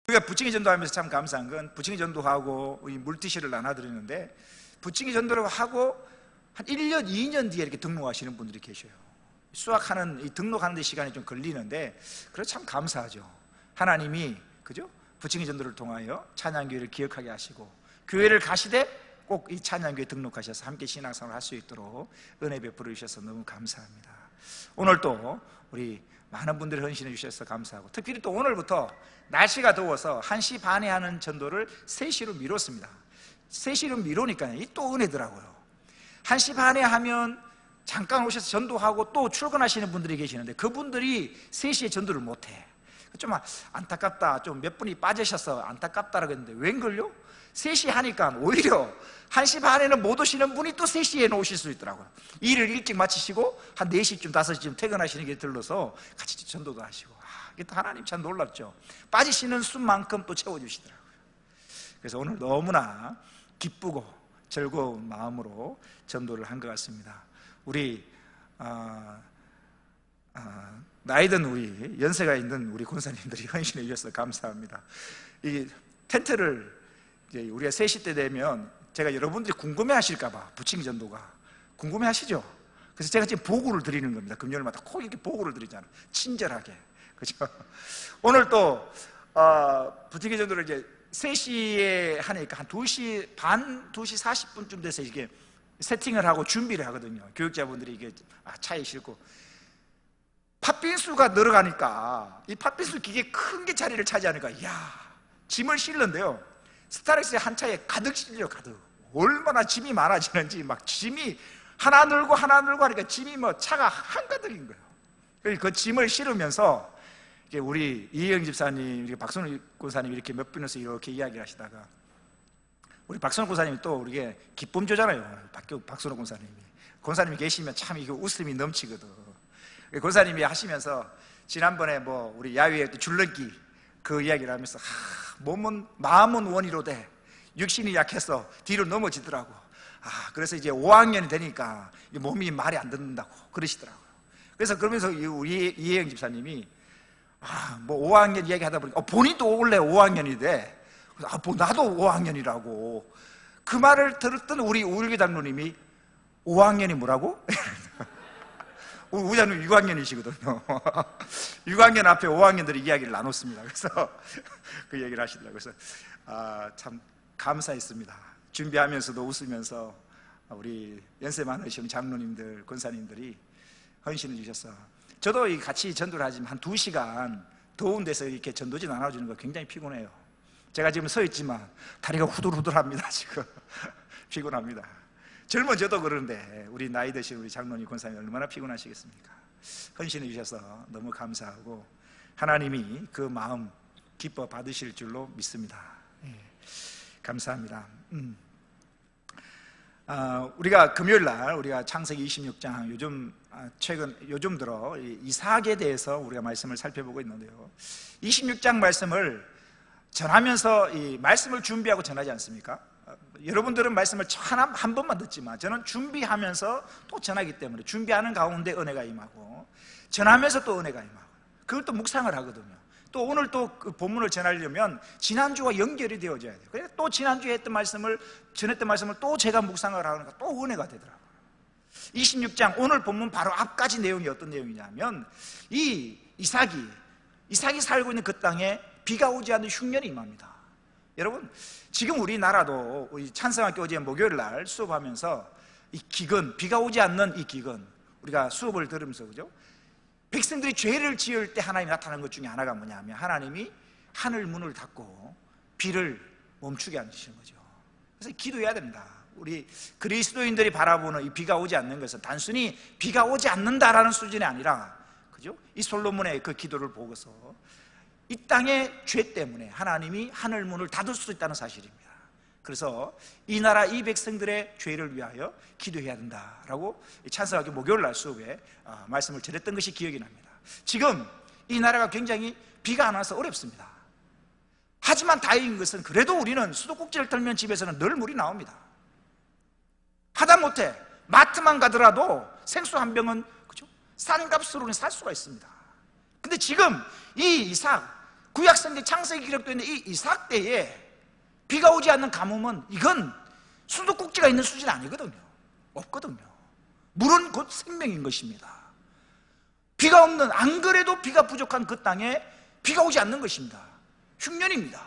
우리가 부침개 전도하면서 참 감사한 건 부침개 전도하고 이 물티슈를 나눠드리는데 부침개 전도를 하고 한 1년, 2년 뒤에 이렇게 등록하시는 분들이 계셔요. 수학하는, 이 등록하는 데 시간이 좀 걸리는데 그래서 참 감사하죠. 하나님이, 그죠? 부침개 전도를 통하여 찬양교회를 기억하게 하시고 교회를 가시되 꼭 이 찬양교회 등록하셔서 함께 신앙생활을 할 수 있도록 은혜 베풀어 주셔서 너무 감사합니다. 오늘 또 우리 많은 분들이 헌신해 주셔서 감사하고 특별히 또 오늘부터 날씨가 더워서 1시 반에 하는 전도를 3시로 미뤘습니다. 3시로 미루니까 또 은혜더라고요. 1시 반에 하면 잠깐 오셔서 전도하고 또 출근하시는 분들이 계시는데 그분들이 3시에 전도를 못해. 좀 안타깝다, 좀 몇 분이 빠지셔서 안타깝다라고 했는데 웬걸요? 3시에 하니까 오히려 1시 반에는 못 오시는 분이 또 3시에는 오실 수 있더라고요. 일을 일찍 마치시고 한 4시쯤 5시쯤 퇴근하시는 게 들러서 같이 전도도 하시고, 이게 또 하나님 참 놀랍죠. 빠지시는 수만큼 또 채워주시더라고요. 그래서 오늘 너무나 기쁘고 즐거운 마음으로 전도를 한 것 같습니다. 우리 나이든 우리 연세가 있는 우리 권사님들이 헌신해 주셔서 감사합니다. 이 텐트를 이제 우리가 3시 때 되면 제가 여러분들이 궁금해 하실까봐, 부침개 전도가 궁금해 하시죠? 그래서 제가 지금 보고를 드리는 겁니다. 금요일마다 꼭 이렇게 보고를 드리잖아요. 친절하게. 그죠? 오늘 또 부침개 전도를 이제 3시에 하니까 한 2시 반, 2시 40분쯤 돼서 이게 세팅을 하고 준비를 하거든요. 교육자분들이 이게 차에 싣고 팥빙수가 늘어가니까 이 팥빙수 기계 큰 게 자리를 차지하니까 이야, 짐을 실는데요, 스타렉스에 한 차에 가득 실려, 가득. 얼마나 짐이 많아지는지 막 짐이 하나 늘고 하나 늘고 하니까 짐이 뭐 차가 한가득인 거예요. 그 짐을 실으면서 우리 이혜영 집사님, 박선우 권사님 이렇게 몇 분에서 이렇게 이야기를 하시다가 우리 박선우 권사님이 또 우리게 기쁨조잖아요. 박선우 권사님이 계시면 참 이거 웃음이 넘치거든. 권사님이 하시면서 지난번에 뭐 우리 야외에 줄넘기 그 이야기를 하면서 마음은 원이로되 육신이 약해서 뒤로 넘어지더라고. 그래서 이제 5학년이 되니까 몸이 말이 안 듣는다고 그러시더라고요. 그래서 그러면서 우리 이혜영 집사님이 뭐 5학년 이야기 하다 보니까 본인도 원래 5학년인데 뭐 나도 5학년이라고 그 말을 들었던 우리 우일기 장로님이 5학년이 뭐라고? 우리 장로님 6학년이시거든요 6학년 앞에 5학년들이 이야기를 나눴습니다. 그래서 그 얘기를 하시더라고요. 그래서 참 감사했습니다. 준비하면서도 웃으면서 우리 연세 많으신 장로님들, 권사님들이 헌신해 주셔서 저도 같이 전도를 하지만 한 2시간 더운 데서 이렇게 전도지 나눠주는 거 굉장히 피곤해요. 제가 지금 서 있지만 다리가 후들후들합니다. 지금 피곤합니다. 젊은 저도 그러는데 우리 나이 드신 우리 장로님, 권사님 얼마나 피곤하시겠습니까? 헌신해 주셔서 너무 감사하고 하나님이 그 마음 기뻐 받으실 줄로 믿습니다. 감사합니다. 우리가 금요일날 우리가 창세기 26장 요즘 들어 이삭에 대해서 우리가 말씀을 살펴보고 있는데요, 26장 말씀을 전하면서 이 말씀을 준비하고 전하지 않습니까? 여러분들은 말씀을 한 번만 듣지만 저는 준비하면서 또 전하기 때문에 준비하는 가운데 은혜가 임하고 전하면서 또 은혜가 임하고 그걸 또 묵상을 하거든요. 또 오늘 또 그 본문을 전하려면 지난주와 연결이 되어져야 돼요. 그래서 또 지난주에 전했던 말씀을 또 제가 묵상을 하니까 또 은혜가 되더라고요. 26장 오늘 본문 바로 앞까지 내용이 어떤 내용이냐면 이삭이 살고 있는 그 땅에 비가 오지 않는 흉년이 임합니다. 여러분, 지금 우리나라도 우리 찬성학교 어제 목요일 날 수업하면서 이 기근, 비가 오지 않는 이 기근, 우리가 수업을 들으면서 그죠? 백성들이 죄를 지을 때 하나님이 나타나는 것 중에 하나가 뭐냐면 하나님이 하늘 문을 닫고 비를 멈추게 하시는 거죠. 그래서 기도해야 된다. 우리 그리스도인들이 바라보는 이 비가 오지 않는 것은 단순히 비가 오지 않는다라는 수준이 아니라, 그죠? 이 솔로몬의 그 기도를 보고서 이 땅의 죄 때문에 하나님이 하늘 문을 닫을 수도 있다는 사실입니다. 그래서 이 나라 이 백성들의 죄를 위하여 기도해야 된다라고 찬성학교 목요일 날 수업에 말씀을 전했던 것이 기억이 납니다. 지금 이 나라가 굉장히 비가 안 와서 어렵습니다. 하지만 다행인 것은 그래도 우리는 수도꼭지를 털면 집에서는 늘 물이 나옵니다. 하다못해 마트만 가더라도 생수 한 병은, 그죠? 싼 값으로는 살 수가 있습니다. 근데 지금 이 이삭, 구약성경 창세기 기록되어 있는 이 이삭 때에 비가 오지 않는 가뭄은 이건 수도꼭지가 있는 수준이 아니거든요. 없거든요. 물은 곧 생명인 것입니다. 비가 없는, 안 그래도 비가 부족한 그 땅에 비가 오지 않는 것입니다. 흉년입니다.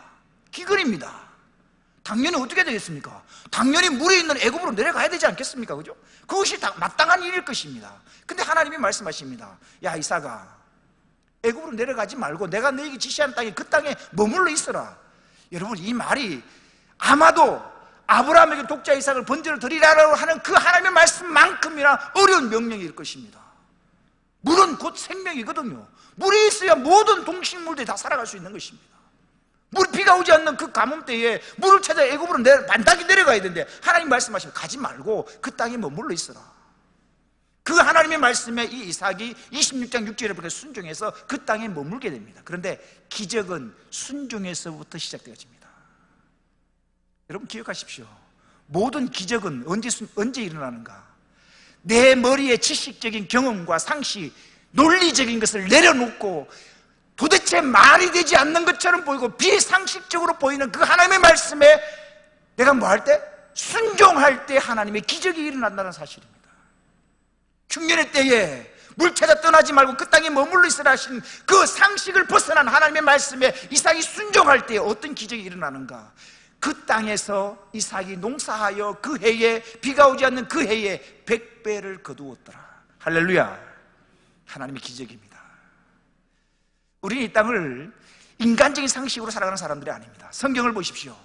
기근입니다. 당연히 어떻게 되겠습니까? 당연히 물이 있는 애굽으로 내려가야 되지 않겠습니까? 그죠? 그것이 마땅한 일일 것입니다. 근데 하나님이 말씀하십니다. 야, 이삭아, 애굽으로 내려가지 말고 내가 너에게 지시한 땅에 그 땅에 머물러 있어라. 여러분, 이 말이 아마도 아브라함에게 독자 이삭을 번제로 드리라고 하는 그 하나님의 말씀만큼이나 어려운 명령일 것입니다. 물은 곧 생명이거든요. 물이 있어야 모든 동식물들이 다 살아갈 수 있는 것입니다. 비가 오지 않는 그 가뭄 때에 물을 찾아 애굽으로 반드시 내려가야 되는데 하나님 말씀하시면 가지 말고 그 땅에 머물러 있어라. 그 하나님의 말씀에 이 이삭이 26장 6절에 그렇게 순종해서 그 땅에 머물게 됩니다. 그런데 기적은 순종에서부터 시작되어집니다. 여러분 기억하십시오. 모든 기적은 언제 일어나는가? 내 머리에 지식적인 경험과 상식, 논리적인 것을 내려놓고 도대체 말이 되지 않는 것처럼 보이고 비상식적으로 보이는 그 하나님의 말씀에 내가 뭐 할 때? 순종할 때 하나님의 기적이 일어난다는 사실입니다. 흉년의 때에 물 찾아 떠나지 말고 그 땅에 머물러 있으라 하신 그 상식을 벗어난 하나님의 말씀에 이삭이 순종할 때에 어떤 기적이 일어나는가? 그 땅에서 이삭이 농사하여 그 해에 비가 오지 않는 그 해에 100배를 거두었더라. 할렐루야. 하나님의 기적입니다. 우리는 이 땅을 인간적인 상식으로 살아가는 사람들이 아닙니다. 성경을 보십시오.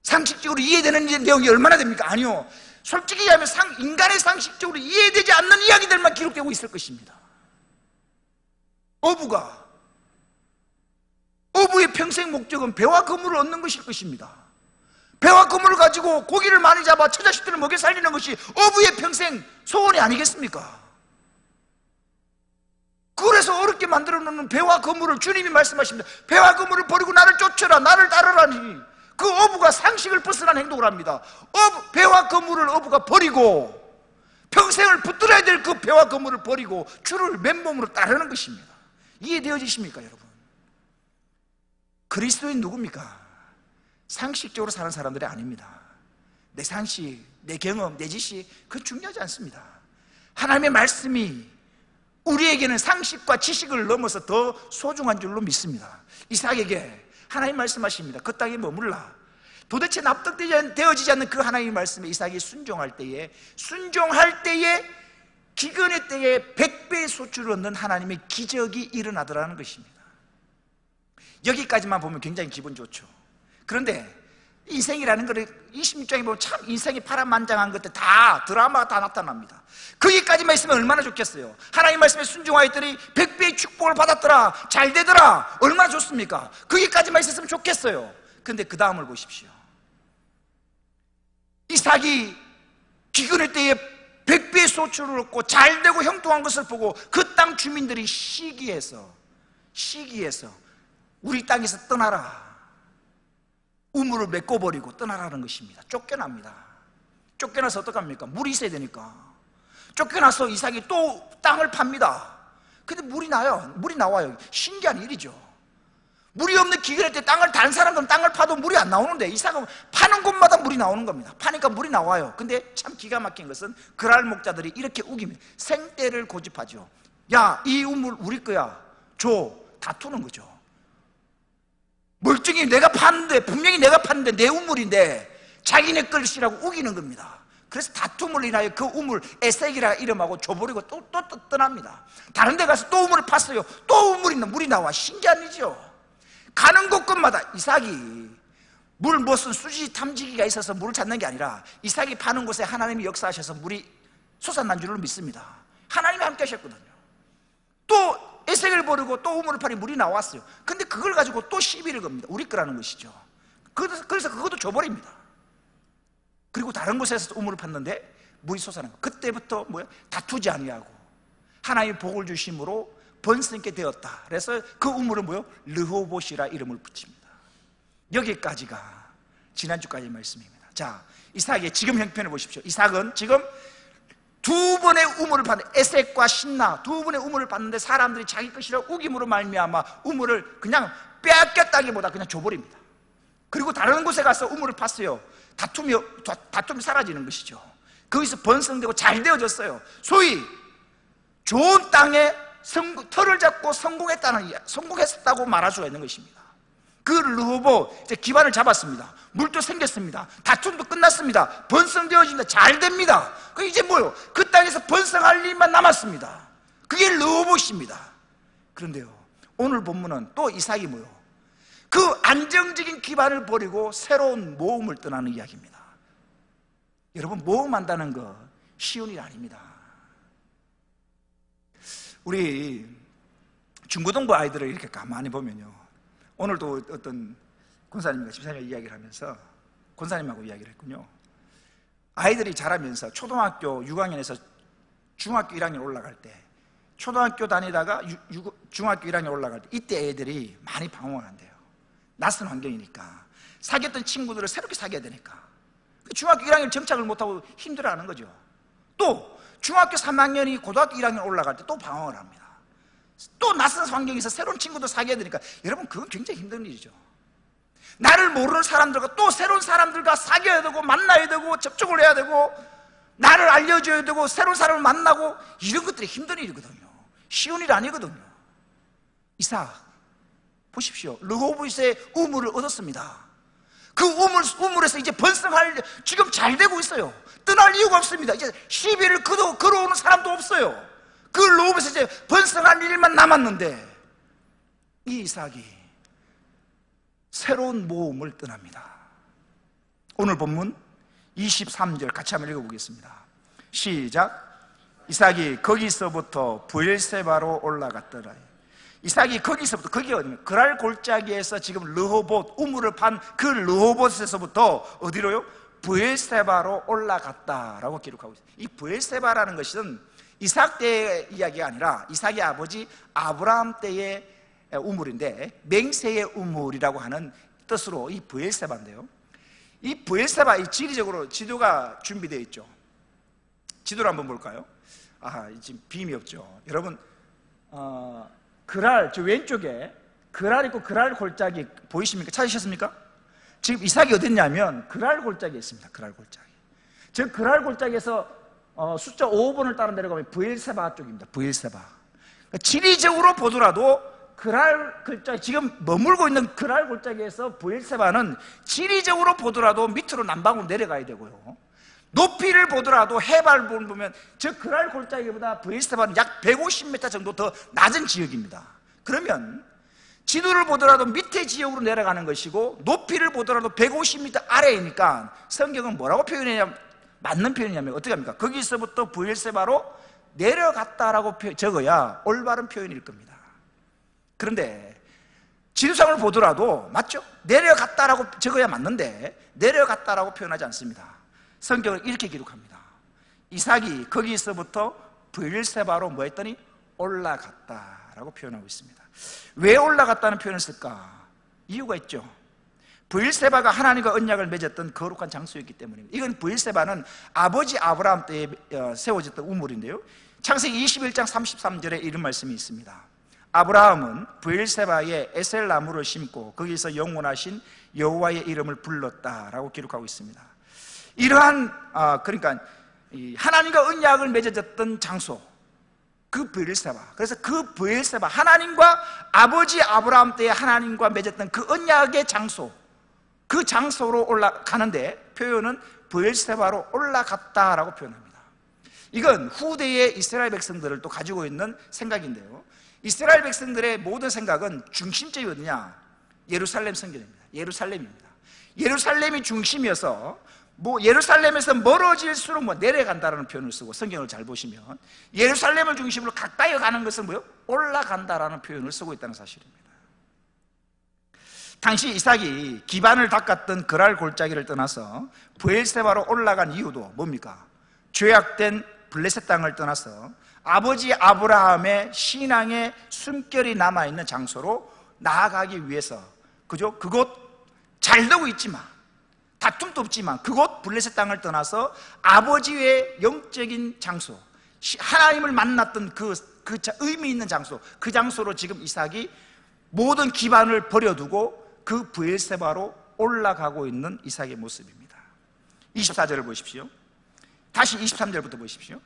상식적으로 이해되는 내용이 얼마나 됩니까? 아니요. 솔직히 얘기하면 인간의 상식적으로 이해되지 않는 이야기들만 기록되고 있을 것입니다. 어부의 평생 목적은 배와 그물을 얻는 것일 것입니다. 배와 그물을 가지고 고기를 많이 잡아 처자식들을 먹여 살리는 것이 어부의 평생 소원이 아니겠습니까? 그래서 어렵게 만들어 놓는 배와 그물을 주님이 말씀하십니다. 배와 그물을 버리고 나를 쫓으라, 나를 따르라니. 그 어부가 상식을 벗어난 행동을 합니다. 배와 그물을 어부가 버리고 평생을 붙들어야 될 그 배와 그물을 버리고 주를 맨몸으로 따르는 것입니다. 이해되어지십니까, 여러분? 그리스도인 누굽니까? 상식적으로 사는 사람들이 아닙니다. 내 상식, 내 경험, 내 지식, 그건 중요하지 않습니다. 하나님의 말씀이 우리에게는 상식과 지식을 넘어서 더 소중한 줄로 믿습니다. 이삭에게 하나님 말씀하십니다. 그 땅에 머물라. 도대체 납득되어지지 않는 그 하나님의 말씀에 이삭이 순종할 때에 기근의 때에 100배의 소출을 얻는 하나님의 기적이 일어나더라는 것입니다. 여기까지만 보면 굉장히 기분 좋죠. 그런데 인생이라는 것을 26장에 보면 참 인생이 파란만장한 것들 다 드라마가 다 나타납니다. 거기까지만 있으면 얼마나 좋겠어요. 하나님 말씀에 순종하였더니 100배의 축복을 받았더라, 잘 되더라, 얼마나 좋습니까? 거기까지만 있었으면 좋겠어요. 그런데 그 다음을 보십시오. 이삭이 기근의 때에 100배의 소출을 얻고 잘 되고 형통한 것을 보고 그 땅 주민들이 시기해서 우리 땅에서 떠나라, 우물을 메꿔버리고 떠나라는 것입니다. 쫓겨납니다. 쫓겨나서 어떡합니까? 물이 있어야 되니까. 쫓겨나서 이삭이 또 땅을 팝니다. 근데 물이 나와요. 신기한 일이죠. 물이 없는 기근할 때 다른 사람들은 땅을 파도 물이 안 나오는데 이삭은 파는 곳마다 물이 나오는 겁니다. 파니까 물이 나와요. 근데 참 기가 막힌 것은 그랄 목자들이 이렇게 우깁니다. 생떼를 고집하죠. 야, 이 우물 우리 거야, 줘. 다투는 거죠. 멀쩡히 분명히 내가 팠는데 내 우물인데 자기네 것이라고 우기는 겁니다. 그래서 다툼을 인하여 그 우물 에색이라 이름하고 줘버리고 또 떠납니다. 다른 데 가서 또 우물을 팠어요. 또 물이 나와. 신기한 일이죠. 가는 곳곳마다 이삭이 무슨 수지 탐지기가 있어서 물을 찾는 게 아니라 이삭이 파는 곳에 하나님이 역사하셔서 물이 솟아난 줄로 믿습니다. 하나님이 함께 하셨거든요. 또 에색을 버리고 또 우물을 파니 물이 나왔어요. 근데 그걸 가지고 또 시비를 겁니다. 우리 거라는 것이죠. 그래서 그것도 줘버립니다. 그리고 다른 곳에서 우물을 팠는데 물이 솟아난 거예요. 그때부터 다투지 아니하고 하나님의 복을 주심으로 번성있게 되었다. 그래서 그 우물은 르호봇이라 이름을 붙입니다. 여기까지가 지난주까지의 말씀입니다. 자, 이삭의 지금 형편을 보십시오. 이삭은 지금 두 번의 우물을 받는데, 에색과 신나 두 번의 우물을 받는데 사람들이 자기 것이라 우김으로 말미암아 우물을 그냥 빼앗겼다기보다 그냥 줘버립니다. 그리고 다른 곳에 가서 우물을 팠어요. 다툼이 사라지는 것이죠. 거기서 번성되고 잘 되어졌어요. 소위 좋은 땅에 털을 잡고 성공했다고 말할 수가 있는 것입니다. 그 르호보 이제 기반을 잡았습니다. 물도 생겼습니다. 다툼도 끝났습니다. 번성되어집니다. 잘 됩니다. 그 이제 뭐요? 그 땅에서 번성할 일만 남았습니다. 그게 르호보입니다. 그런데요, 오늘 본문은 또 이삭이 뭐요? 그 안정적인 기반을 버리고 새로운 모험을 떠나는 이야기입니다. 여러분, 모험한다는 거 쉬운 일 아닙니다. 우리 중고등부 아이들을 이렇게 가만히 보면요, 오늘도 어떤 권사님과 집사님과 이야기를 하면서 권사님하고 이야기를 했군요. 아이들이 자라면서 초등학교 6학년에서 중학교 1학년 올라갈 때, 초등학교 다니다가 중학교 1학년 올라갈 때, 이때 애들이 많이 방황한대요. 낯선 환경이니까, 사귀었던 친구들을 새롭게 사귀어야 되니까 중학교 1학년 정착을 못하고 힘들어하는 거죠. 또 중학교 3학년이 고등학교 1학년 올라갈 때 또 방황을 합니다. 또 낯선 환경에서 새로운 친구도 사귀어야 되니까, 여러분, 그건 굉장히 힘든 일이죠. 나를 모르는 사람들과 또 새로운 사람들과 사귀어야 되고 만나야 되고 접촉을 해야 되고 나를 알려줘야 되고 새로운 사람을 만나고, 이런 것들이 힘든 일이거든요. 쉬운 일 아니거든요. 이삭 보십시오. 르호보스의 우물을 얻었습니다. 그 우물에서 이제 번성할, 지금 잘 되고 있어요. 떠날 이유가 없습니다. 이제 시비를 걸어오는 사람도 없어요. 그 르호보스에서 이제 번성할 일만 남았는데, 이 이삭이 새로운 모험을 떠납니다. 오늘 본문 23절 같이 한번 읽어보겠습니다. 시작. 이삭이 거기서부터 브엘세바로 올라갔더라. 이삭이 거기서부터, 거기가 어디냐, 그랄 골짜기에서 지금 르호봇 우물을 판 그 르호봇에서부터 어디로요? 브엘세바로 올라갔다라고 기록하고 있어요. 이 브엘세바라는 것은 이삭 때의 이야기가 아니라 이삭의 아버지 아브라함 때의 우물인데, 맹세의 우물이라고 하는 뜻으로 이 브엘세바인데요, 이 브엘세바, 이 지리적으로 지도가 준비되어 있죠. 지도를 한번 볼까요? 지금 빔이 없죠. 여러분, 그랄, 저 왼쪽에 그랄 있고 그랄 골짜기 보이십니까? 찾으셨습니까? 지금 이삭이 어딨냐면 그랄 골짜기에 있습니다. 그랄 골짜기. 저 그랄 골짜기에서 숫자 5번을 따라 내려가면 브엘세바 쪽입니다. 브엘세바. 지리적으로 보더라도 그랄 골짜기, 지금 머물고 있는 그랄 골짜기에서 브엘세바는 지리적으로 보더라도 밑으로 남방으로 내려가야 되고요, 높이를 보더라도 해발을 보면 저 그랄 골짜기보다 브엘세바는 약 150m 정도 더 낮은 지역입니다. 그러면 지도를 보더라도 밑에 지역으로 내려가는 것이고, 높이를 보더라도 150m 아래이니까 성경은 뭐라고 표현했냐면, 맞는 표현이냐면 어떻게 합니까? 거기서부터 브엘세바로 내려갔다라고 적어야 올바른 표현일 겁니다. 그런데 지도상을 보더라도 맞죠? 내려갔다라고 적어야 맞는데 내려갔다라고 표현하지 않습니다. 성경을 이렇게 기록합니다. 이삭이 거기서부터 브엘세바로 뭐 했더니 올라갔다라고 표현하고 있습니다. 왜 올라갔다는 표현을 쓸까? 이유가 있죠. 브엘세바가 하나님과 언약을 맺었던 거룩한 장소였기 때문입니다. 이건 브엘세바는 아버지 아브라함 때에 세워졌던 우물인데요, 창세기 21장 33절에 이런 말씀이 있습니다. 아브라함은 브엘세바에 에셀 나무를 심고 거기서 영원하신 여호와의 이름을 불렀다라고 기록하고 있습니다. 이러한 그러니까 하나님과 언약을 맺어졌던 장소, 그 브엘세바. 그래서 그 브엘세바, 하나님과 아버지 아브라함 때에 하나님과 맺었던 그 언약의 장소, 그 장소로 올라가는데 표현은 브엘세바로 올라갔다라고 표현합니다. 이건 후대의 이스라엘 백성들을 또 가지고 있는 생각인데요, 이스라엘 백성들의 모든 생각은 중심점이 어디냐? 예루살렘 성전입니다. 예루살렘입니다. 예루살렘이 중심이어서 예루살렘에서 멀어질수록 내려간다라는 표현을 쓰고, 성경을 잘 보시면 예루살렘을 중심으로 가까이 가는 것은 뭐요? 올라간다라는 표현을 쓰고 있다는 사실입니다. 당시 이삭이 기반을 닦았던 그랄 골짜기를 떠나서 브엘세바로 올라간 이유도 뭡니까? 죄악된 블레셋 땅을 떠나서 아버지 아브라함의 신앙의 숨결이 남아있는 장소로 나아가기 위해서, 그죠? 그곳 잘 되고 있지만 다툼도 없지만 그곳 블레셋 땅을 떠나서 아버지의 영적인 장소, 하나님을 만났던 그 의미 있는 장소, 그 장소로 지금 이삭이 모든 기반을 버려두고 그 브엘세바로 올라가고 있는 이삭의 모습입니다. 24절을 보십시오. 다시 23절부터 보십시오.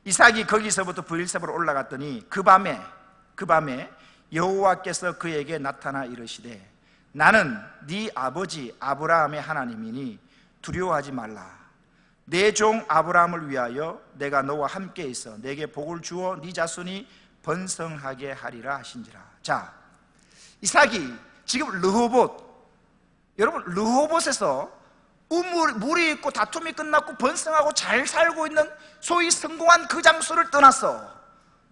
이삭이 거기서부터 브엘세바로 올라갔더니 그 밤에 여호와께서 그에게 나타나 이르시되 나는 네 아버지 아브라함의 하나님이니 두려워하지 말라. 내 종 아브라함을 위하여 내가 너와 함께 있어 내게 복을 주어 네 자손이 번성하게 하리라 하신지라. 자, 이삭이 지금 르호봇, 여러분 르호봇에서 물이 있고 다툼이 끝났고 번성하고 잘 살고 있는 소위 성공한 그 장소를 떠나서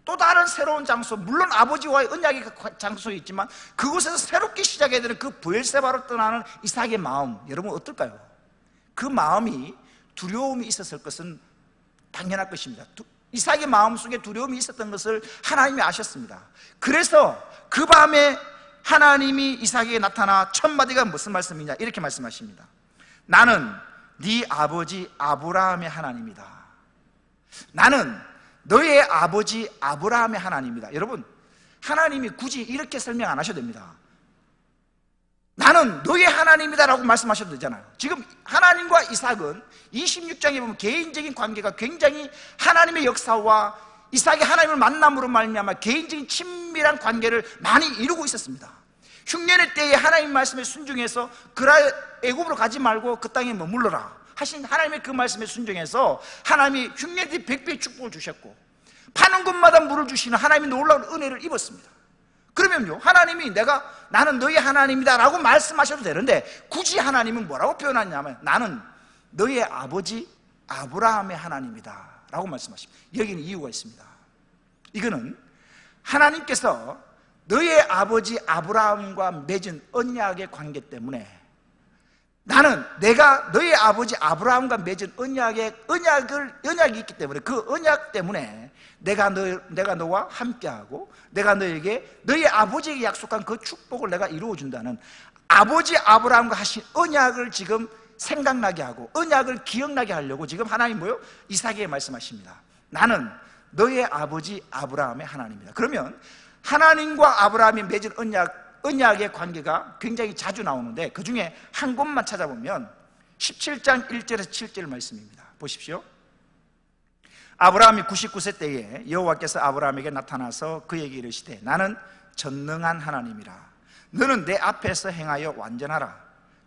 또 다른 새로운 장소, 물론 아버지와의 언약의 장소에 있지만 그곳에서 새롭게 시작해야 되는 그 브엘세바로 떠나는 이삭의 마음, 여러분 어떨까요? 그 마음이 두려움이 있었을 것은 당연할 것입니다. 이삭의 마음속에 두려움이 있었던 것을 하나님이 아셨습니다. 그래서 그 밤에 하나님이 이삭에게 나타나 첫 마디가 무슨 말씀이냐, 이렇게 말씀하십니다. 나는 네 아버지 아브라함의 하나님이다. 나는 너의 아버지 아브라함의 하나님이다. 여러분, 하나님이 굳이 이렇게 설명 안 하셔도 됩니다. 나는 너의 하나님이다 라고 말씀하셔도 되잖아요. 지금 하나님과 이삭은 26장에 보면 개인적인 관계가 굉장히 하나님의 역사와 이삭이 하나님을 만남으로 말미암아 개인적인 친밀한 관계를 많이 이루고 있었습니다. 흉년의 때에 하나님 말씀에 순종해서 애굽으로 가지 말고 그 땅에 머물러라 하신 하나님의 그 말씀에 순종해서 하나님이 흉년 뒤 100배의 축복을 주셨고 파는 곳마다 물을 주시는 하나님의 놀라운 은혜를 입었습니다. 그러면요, 하나님이 나는 너의 하나님이다 라고 말씀하셔도 되는데 굳이 하나님은 뭐라고 표현하냐면 나는 너의 아버지 아브라함의 하나님이다 라고 말씀하십니다. 여기는 이유가 있습니다. 이거는 하나님께서 너의 아버지 아브라함과 맺은 언약의 관계 때문에 내가 너의 아버지 아브라함과 맺은 언약이 있기 때문에 그 언약 때문에 내가 너와 함께하고 내가 너의 아버지에게 약속한 그 축복을 내가 이루어준다는 아버지 아브라함과 하신 언약을 지금 생각나게 하고 언약을 기억나게 하려고 지금 하나님 이삭에게 말씀하십니다. 나는 너의 아버지 아브라함의 하나님이다. 그러면 하나님과 아브라함이 맺은 언약의 관계가 굉장히 자주 나오는데 그 중에 한 곳만 찾아보면 17장 1절에서 7절 말씀입니다. 보십시오. 아브라함이 99세 때에 여호와께서 아브라함에게 나타나서 그에게 이르시되 나는 전능한 하나님이라. 너는 내 앞에서 행하여 완전하라.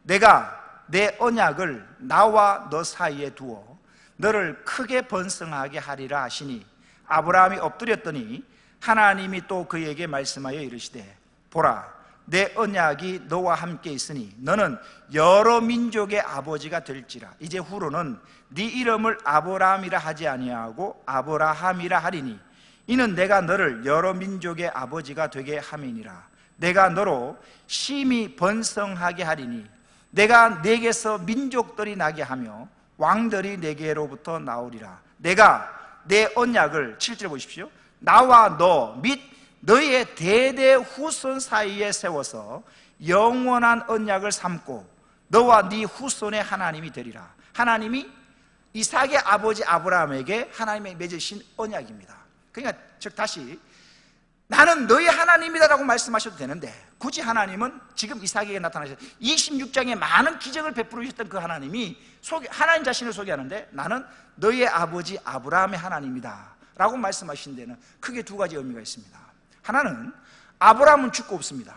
내가 내 언약을 나와 너 사이에 두어 너를 크게 번성하게 하리라 하시니 아브라함이 엎드렸더니 하나님이 또 그에게 말씀하여 이르시되 보라 내 언약이 너와 함께 있으니 너는 여러 민족의 아버지가 될지라. 이제 후로는 네 이름을 아브라함이라 하지 아니하고 아브라함이라 하리니 이는 내가 너를 여러 민족의 아버지가 되게 함이니라. 내가 너로 심히 번성하게 하리니 내가 네게서 민족들이 나게 하며 왕들이 네게로부터 나오리라. 내가 내 언약을 7절 보십시오. 나와 너 및 너의 대대 후손 사이에 세워서 영원한 언약을 삼고 너와 네 후손의 하나님이 되리라. 하나님이 이삭의 아버지 아브라함에게 하나님의 맺으신 언약입니다. 그러니까 즉 다시 나는 너의 하나님이다라고 말씀하셔도 되는데 굳이 하나님은 지금 이삭에게 나타나셔서 26장에 많은 기적을 베풀어 주셨던 그 하나님이 하나님 자신을 소개하는데 나는 너의 아버지 아브라함의 하나님이다 라고 말씀하신 데는 크게 두 가지 의미가 있습니다. 하나는 아브라함은 죽고 없습니다.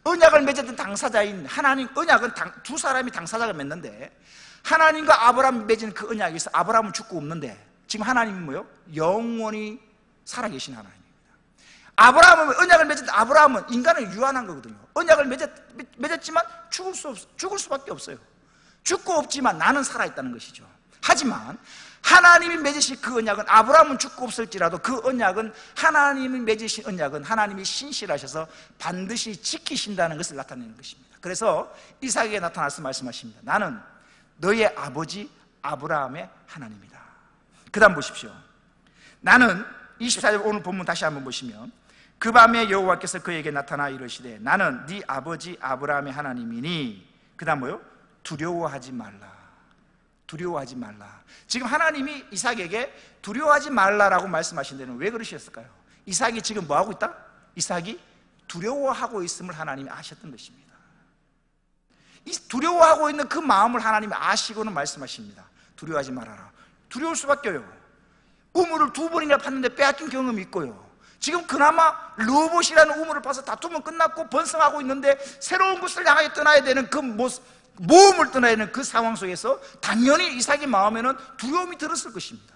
언약을 맺었던 당사자인 하나님, 언약은 두 사람이 당사자가 맺는데 하나님과 아브라함이 맺은 그 언약에서 아브라함은 죽고 없는데 지금 하나님은 영원히 살아계신 하나님입니다. 아브라함은 언약을 맺었던 아브라함은 인간은 유한한 거거든요. 언약을 맺었지만 죽을 수밖에 없어요. 죽고 없지만 나는 살아있다는 것이죠. 하지만 하나님이 맺으신 그 언약은 아브라함은 죽고 없을지라도 그 언약은 하나님이 맺으신 언약은 하나님이 신실하셔서 반드시 지키신다는 것을 나타내는 것입니다. 그래서 이삭에게 나타나서 말씀하십니다. 나는 너의 아버지 아브라함의 하나님이다. 그 다음 보십시오. 나는 24절 오늘 본문 다시 한번 보시면 그 밤에 여호와께서 그에게 나타나 이르시되 나는 네 아버지 아브라함의 하나님이니 그 다음 두려워하지 말라. 두려워하지 말라. 지금 하나님이 이삭에게 두려워하지 말라라고 말씀하신 데는 왜 그러셨을까요? 이삭이 지금 뭐하고 있다? 이삭이 두려워하고 있음을 하나님이 아셨던 것입니다. 이 두려워하고 있는 그 마음을 하나님이 아시고는 말씀하십니다. 두려워하지 말아라. 두려울 수밖에요. 우물을 2번이나 팠는데 빼앗긴 경험이 있고요. 지금 그나마 르봇이라는 우물을 파서 다투면 끝났고 번성하고 있는데 새로운 곳을 향하여 떠나야 되는 그 모험을 떠나야 되는 그 상황 속에서 당연히 이삭의 마음에는 두려움이 들었을 것입니다.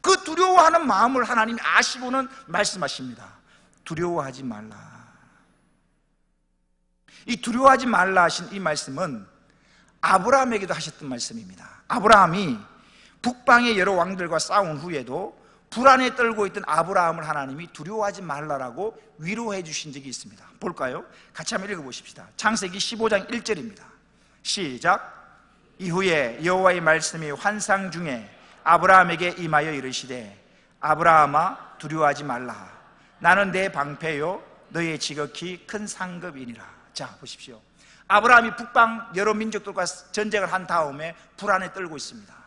그 두려워하는 마음을 하나님이 아시고는 말씀하십니다. 두려워하지 말라. 이 두려워하지 말라 하신 이 말씀은 아브라함에게도 하셨던 말씀입니다. 아브라함이 북방의 여러 왕들과 싸운 후에도 불안에 떨고 있던 아브라함을 하나님이 두려워하지 말라라고 위로해 주신 적이 있습니다. 볼까요? 같이 한번 읽어보십시다. 창세기 15장 1절입니다. 시작. 이후에 여호와의 말씀이 환상 중에 아브라함에게 임하여 이르시되 아브라함아 두려워하지 말라. 나는 내 방패요 너의 지극히 큰 상급이니라. 자 보십시오. 아브라함이 북방 여러 민족들과 전쟁을 한 다음에 불안에 떨고 있습니다.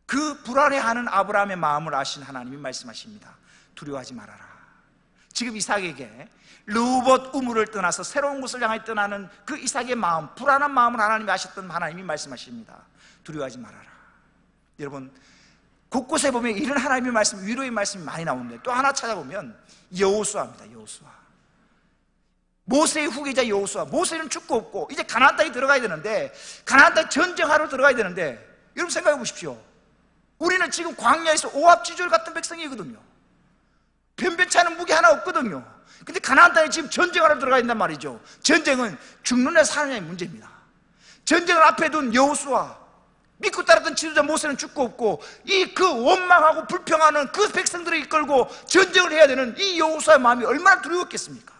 그 불안해하는 아브라함의 마음을 아신 하나님이 말씀하십니다. 두려워하지 말아라. 지금 이삭에게 르봇 우물을 떠나서 새로운 곳을 향해 떠나는 그 이삭의 마음, 불안한 마음을 하나님이 아셨던 하나님이 말씀하십니다. 두려워하지 말아라. 여러분 곳곳에 보면 이런 하나님의 말씀, 위로의 말씀이 많이 나오는데 또 하나 찾아보면 여호수아입니다. 여호수아. 모세의 후계자 여호수아. 모세는 죽고 없고 이제 가나안 땅에 들어가야 되는데, 가나안 땅에 전쟁하러 들어가야 되는데, 여러분 생각해 보십시오. 우리는 지금 광야에서 오합지졸 같은 백성이거든요. 변변치 않은 무기 하나 없거든요. 근데 가나안 땅에 지금 전쟁하러 들어가야 된단 말이죠. 전쟁은 죽느냐 사느냐의 문제입니다. 전쟁을 앞에 둔 여호수아, 믿고 따랐던 지도자 모세는 죽고 없고 이 그 원망하고 불평하는 그 백성들을 이끌고 전쟁을 해야 되는 이 여호수아의 마음이 얼마나 두려웠겠습니까?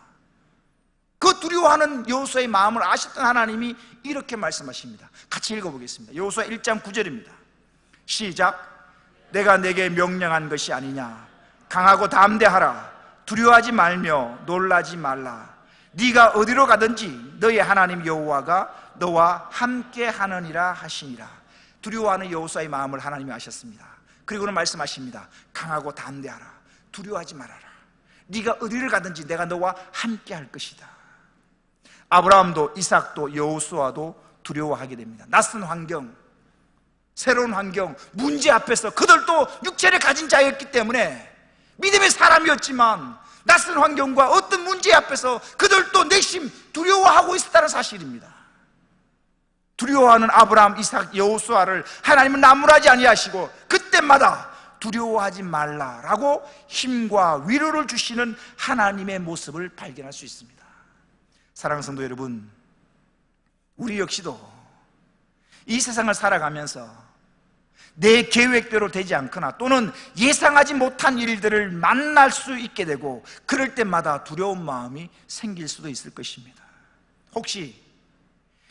그 두려워하는 여호수아의 마음을 아셨던 하나님이 이렇게 말씀하십니다. 같이 읽어보겠습니다. 여호수아 1장 9절입니다. 시작. 내가 내게 명령한 것이 아니냐. 강하고 담대하라. 두려워하지 말며 놀라지 말라. 네가 어디로 가든지 너의 하나님 여호와가 너와 함께 하느니라 하시니라. 두려워하는 여호수아의 마음을 하나님이 아셨습니다. 그리고는 말씀하십니다. 강하고 담대하라. 두려워하지 말아라. 네가 어디를 가든지 내가 너와 함께 할 것이다. 아브라함도 이삭도 여호수아도 두려워하게 됩니다. 낯선 환경, 새로운 환경, 문제 앞에서 그들도 육체를 가진 자였기 때문에 믿음의 사람이었지만 낯선 환경과 어떤 문제 앞에서 그들도 내심 두려워하고 있었다는 사실입니다. 두려워하는 아브라함, 이삭, 여호수아를 하나님은 나무라지 아니하시고 그때마다 두려워하지 말라라고 힘과 위로를 주시는 하나님의 모습을 발견할 수 있습니다. 사랑하는 성도 여러분, 우리 역시도 이 세상을 살아가면서 내 계획대로 되지 않거나 또는 예상하지 못한 일들을 만날 수 있게 되고 그럴 때마다 두려운 마음이 생길 수도 있을 것입니다. 혹시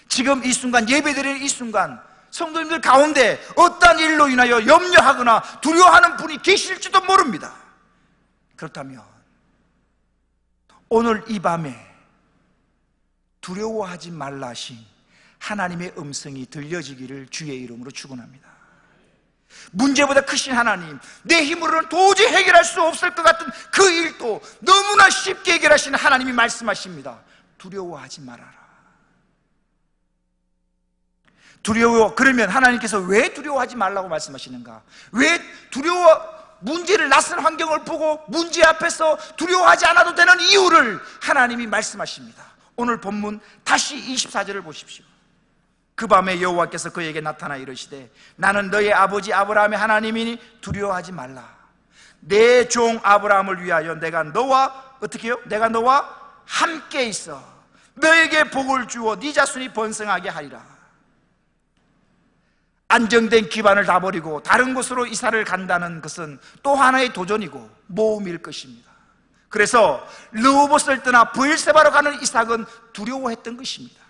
지금 이 순간, 예배드리는 이 순간 성도님들 가운데 어떠한 일로 인하여 염려하거나 두려워하는 분이 계실지도 모릅니다. 그렇다면 오늘 이 밤에 두려워하지 말라 하신 하나님의 음성이 들려지기를 주의 이름으로 축원합니다. 문제보다 크신 하나님, 내 힘으로는 도저히 해결할 수 없을 것 같은 그 일도 너무나 쉽게 해결하시는 하나님이 말씀하십니다. 두려워하지 말아라. 그러면 하나님께서 왜 두려워하지 말라고 말씀하시는가? 왜 문제를, 낯선 환경을 보고 문제 앞에서 두려워하지 않아도 되는 이유를 하나님이 말씀하십니다. 오늘 본문 다시 24절을 보십시오. 그 밤에 여호와께서 그에게 나타나 이르시되 나는 너의 아버지 아브라함의 하나님이니 두려워하지 말라. 내 종 아브라함을 위하여 내가 너와 어떻게 해요? 내가 너와 함께 있어 너에게 복을 주어 네 자손이 번성하게 하리라. 안정된 기반을 다 버리고 다른 곳으로 이사를 간다는 것은 또 하나의 도전이고 모험일 것입니다. 그래서 르호봇을 떠나 브엘세바로 가는 이삭은 두려워했던 것입니다.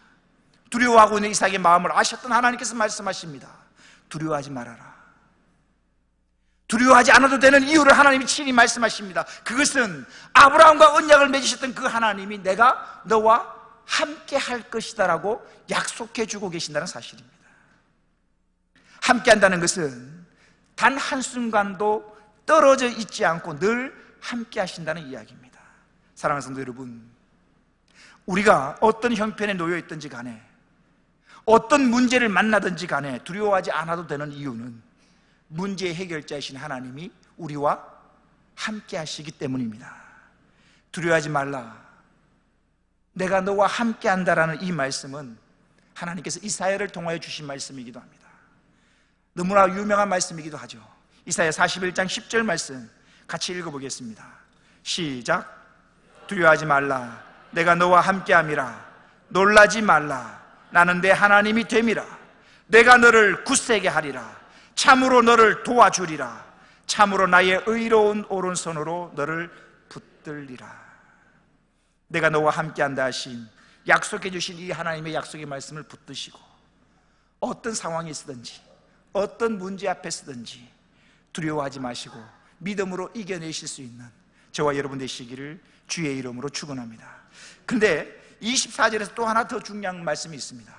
두려워하고 있는 이삭의 마음을 아셨던 하나님께서 말씀하십니다. 두려워하지 말아라. 두려워하지 않아도 되는 이유를 하나님이 친히 말씀하십니다. 그것은 아브라함과 언약을 맺으셨던 그 하나님이 내가 너와 함께 할 것이다라고 약속해 주고 계신다는 사실입니다. 함께 한다는 것은 단 한순간도 떨어져 있지 않고 늘 함께 하신다는 이야기입니다. 사랑하는 성도 여러분, 우리가 어떤 형편에 놓여 있든지 간에 어떤 문제를 만나든지 간에 두려워하지 않아도 되는 이유는 문제의 해결자이신 하나님이 우리와 함께 하시기 때문입니다. 두려워하지 말라, 내가 너와 함께 한다라는 이 말씀은 하나님께서 이사야를 통하여 주신 말씀이기도 합니다. 너무나 유명한 말씀이기도 하죠. 이사야 41장 10절 말씀 같이 읽어보겠습니다. 시작. 두려워하지 말라, 내가 너와 함께함이라. 놀라지 말라, 나는 내 하나님이 됨이라. 내가 너를 굳세게 하리라. 참으로 너를 도와주리라. 참으로 나의 의로운 오른손으로 너를 붙들리라. 내가 너와 함께한다 하신, 약속해 주신 이 하나님의 약속의 말씀을 붙드시고 어떤 상황이 있든지 어떤 문제 앞에 서든지 두려워하지 마시고 믿음으로 이겨내실 수 있는 저와 여러분 되시기를 주의 이름으로 축원합니다. 근데 24절에서 또 하나 더 중요한 말씀이 있습니다.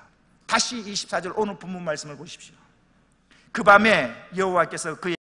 다시 24절 오늘 본문 말씀을 보십시오. 그 밤에 여호와께서 그의